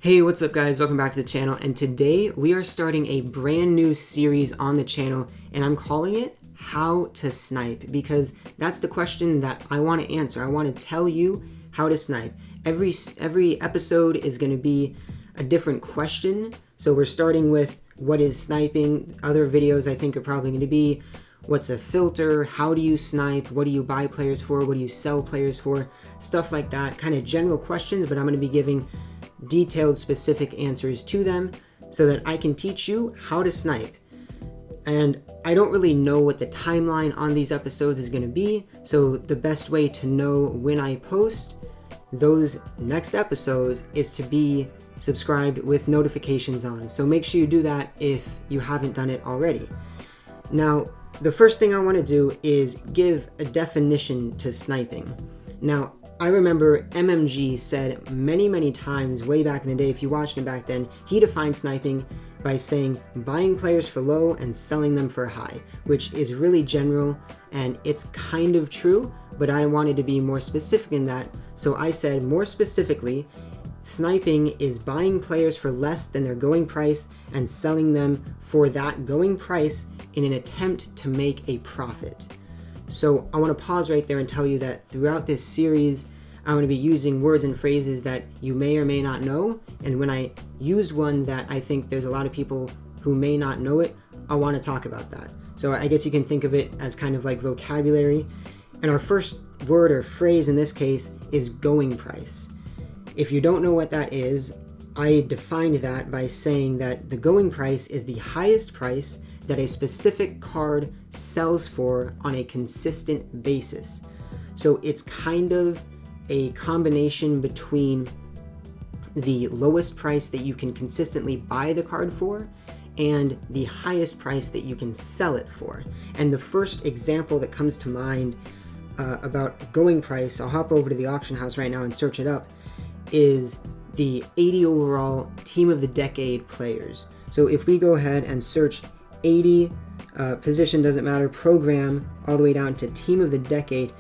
Hey, what's up guys? Welcome back to the channel, and today we are starting a brand new series on the channel, and I'm calling it How to Snipe, because that's the question that I want to answer. I want to tell you how to snipe. Every episode is going to be a different question, so we're starting with what is sniping. Other videos I think are probably going to be what's a filter, how do you snipe, what do you buy players for, what do you sell players for, stuff like that, kind of general questions, but I'm going to be giving detailed specific answers to them so that I can teach you how to snipe. And I don't really know what the timeline on these episodes is going to be, so the best way to know when I post those next episodes is to be subscribed with notifications on. So make sure you do that if you haven't done it already. Now, the first thing I want to do is give a definition to sniping. Now, I remember MMG said many times way back in the day, if you watched him back then, he defined sniping by saying buying players for low and selling them for high, which is really general and it's kind of true, but I wanted to be more specific in that. So I said more specifically, sniping is buying players for less than their going price and selling them for that going price in an attempt to make a profit. So I want to pause right there and tell you that throughout this series, I'm going to be using words and phrases that you may or may not know. And when I use one that I think there's a lot of people who may not know it, I want to talk about that. So I guess you can think of it as kind of like vocabulary. And our first word or phrase in this case is going price. If you don't know what that is, I defined that by saying that the going price is the highest price that a specific card sells for on a consistent basis. So it's kind of a combination between the lowest price that you can consistently buy the card for and the highest price that you can sell it for. And the first example that comes to mind about going price, I'll hop over to the auction house right now and search it up, is the 80 overall Team of the Decade players. So if we go ahead and search 80, position doesn't matter, program, all the way down to Team of the Decade,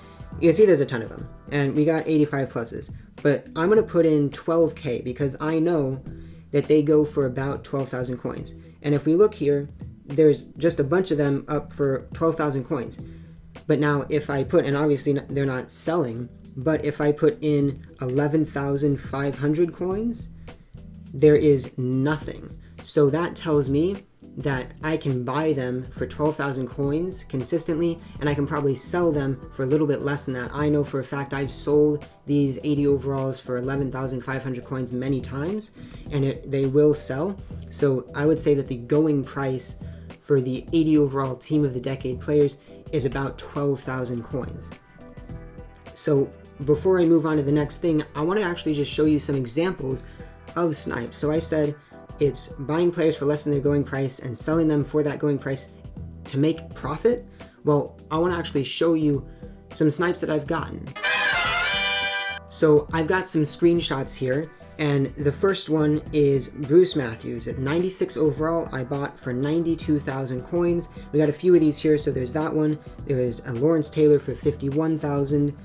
you can see there's a ton of them, and we got 85 pluses, but I'm going to put in 12k because I know that they go for about 12,000 coins. And if we look here, there's just a bunch of them up for 12,000 coins. But now if I put, and obviously they're not selling, but if I put in 11,500 coins, there is nothing. So that tells me that I can buy them for 12,000 coins consistently, and I can probably sell them for a little bit less than that. I know for a fact I've sold these 80 overalls for 11,500 coins many times, and they will sell. So I would say that the going price for the 80 overall Team of the Decade players is about 12,000 coins. So before I move on to the next thing, I want to actually just show you some examples of snipes. So I said it's buying players for less than their going price and selling them for that going price to make profit. Well, I want to actually show you some snipes that I've gotten. So I've got some screenshots here, and the first one is Bruce Matthews at 96 overall. I bought for 92,000 coins. We got a few of these here, so there's that one. There's a Lawrence Taylor for 51,000,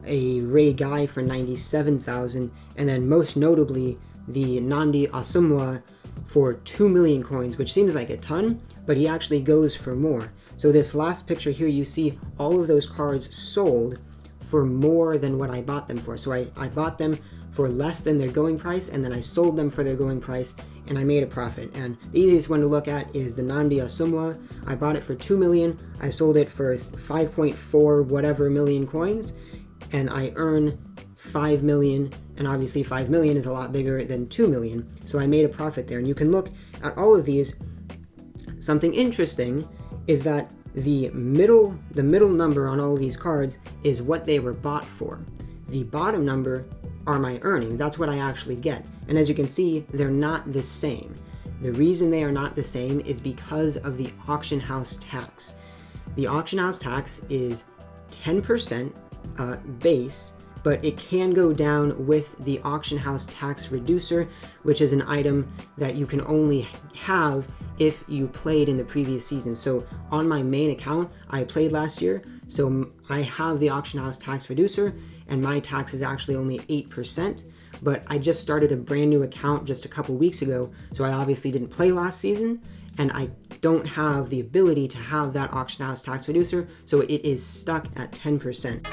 a Ray Guy for 97,000, and then most notably the Nandi Asumwa for 2 million coins, which seems like a ton, but he actually goes for more. So this last picture here, you see all of those cards sold for more than what I bought them for. So I bought them for less than their going price, and then I sold them for their going price, and I made a profit. And the easiest one to look at is the Nandi Asumwa. I bought it for 2 million, I sold it for 5.4 whatever million coins, and I earn 5 million, and obviously 5 million is a lot bigger than 2 million, so I made a profit there. And you can look at all of these. Something interesting is that the middle number on all of these cards is what they were bought for. The bottom number are my earnings. That's what I actually get. And as you can see, they're not the same. The reason they are not the same is because of the auction house tax. The auction house tax is 10% base, but it can go down with the auction house tax reducer, which is an item that you can only have if you played in the previous season. So on my main account, I played last year, so I have the auction house tax reducer, and my tax is actually only 8%, but I just started a brand new account just a couple weeks ago, so I obviously didn't play last season, and I don't have the ability to have that auction house tax reducer, so it is stuck at 10%.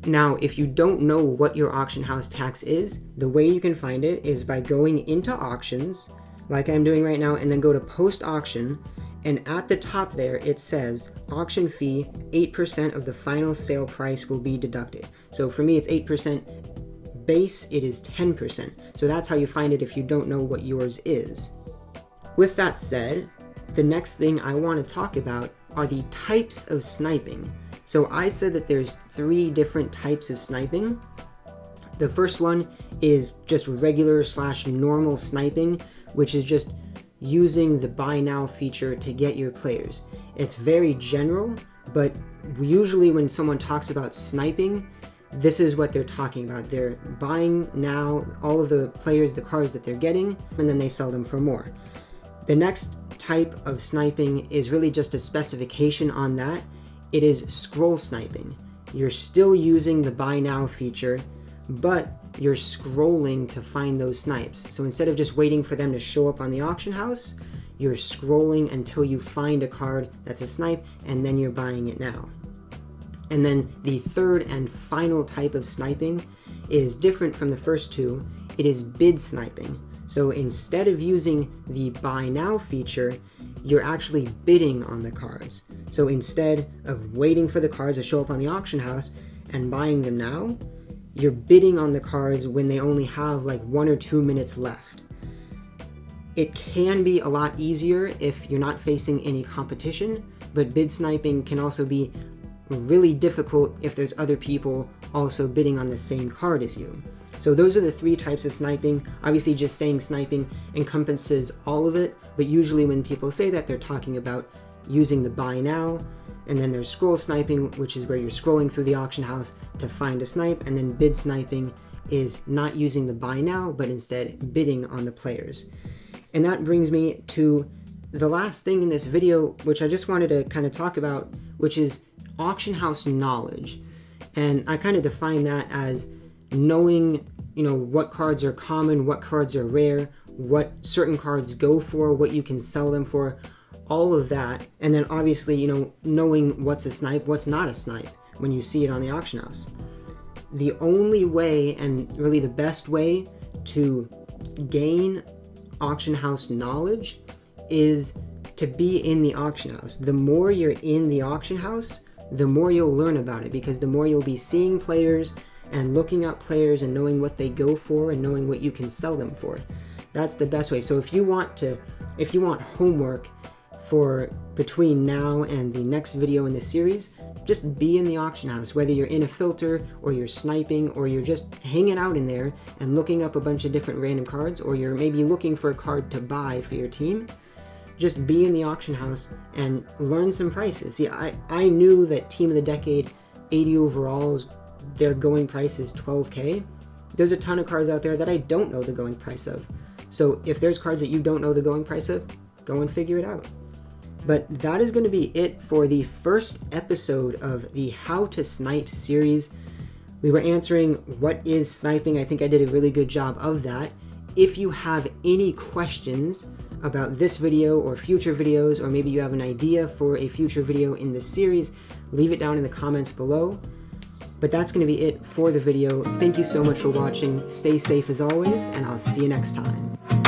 Now, if you don't know what your auction house tax is, the way you can find it is by going into auctions, like I'm doing right now, and then go to post auction, and at the top there it says auction fee 8% of the final sale price will be deducted. So for me it's 8%, base it is 10%. So that's how you find it if you don't know what yours is. With that said, the next thing I want to talk about are the types of sniping. So I said that there's 3 different types of sniping. The first one is just regular / normal sniping, which is just using the buy now feature to get your players. It's very general, but usually when someone talks about sniping, this is what they're talking about. They're buying now all of the players, the cards that they're getting, and then they sell them for more. The next type of sniping is really just a specification on that. It is scroll sniping. You're still using the buy now feature, but you're scrolling to find those snipes. So instead of just waiting for them to show up on the auction house, you're scrolling until you find a card that's a snipe, and then you're buying it now. And then the third and final type of sniping is different from the first two. It is bid sniping. So instead of using the buy now feature, you're actually bidding on the cards. So instead of waiting for the cards to show up on the auction house and buying them now, you're bidding on the cards when they only have like 1 or 2 minutes left. It can be a lot easier if you're not facing any competition, but bid sniping can also be really difficult if there's other people also bidding on the same card as you. So those are the 3 types of sniping. Obviously just saying sniping encompasses all of it, but usually when people say that, they're talking about using the buy now, and then there's scroll sniping, which is where you're scrolling through the auction house to find a snipe, and then bid sniping is not using the buy now, but instead bidding on the players. And that brings me to the last thing in this video, which I just wanted to kind of talk about, which is auction house knowledge. And I kind of define that as knowing, what cards are common, what cards are rare, what certain cards go for, what you can sell them for, all of that. And then obviously, knowing what's a snipe, what's not a snipe when you see it on the auction house. The only way, and really the best way to gain auction house knowledge is to be in the auction house. The more you're in the auction house, the more you'll learn about it, because the more you'll be seeing players and looking up players and knowing what they go for and knowing what you can sell them for. That's the best way. So if you want homework for between now and the next video in the series, just be in the auction house, whether you're in a filter or you're sniping or you're just hanging out in there and looking up a bunch of different random cards, or you're maybe looking for a card to buy for your team. Just be in the auction house and learn some prices. See, I knew that Team of the Decade 80 overalls, their going price is 12K. There's a ton of cards out there that I don't know the going price of. So if there's cards that you don't know the going price of, go and figure it out. But that is going to be it for the first episode of the How to Snipe series. We were answering what is sniping. I think I did a really good job of that. If you have any questions about this video or future videos, or maybe you have an idea for a future video in this series, leave it down in the comments below. But that's going to be it for the video. Thank you so much for watching. Stay safe as always, and I'll see you next time.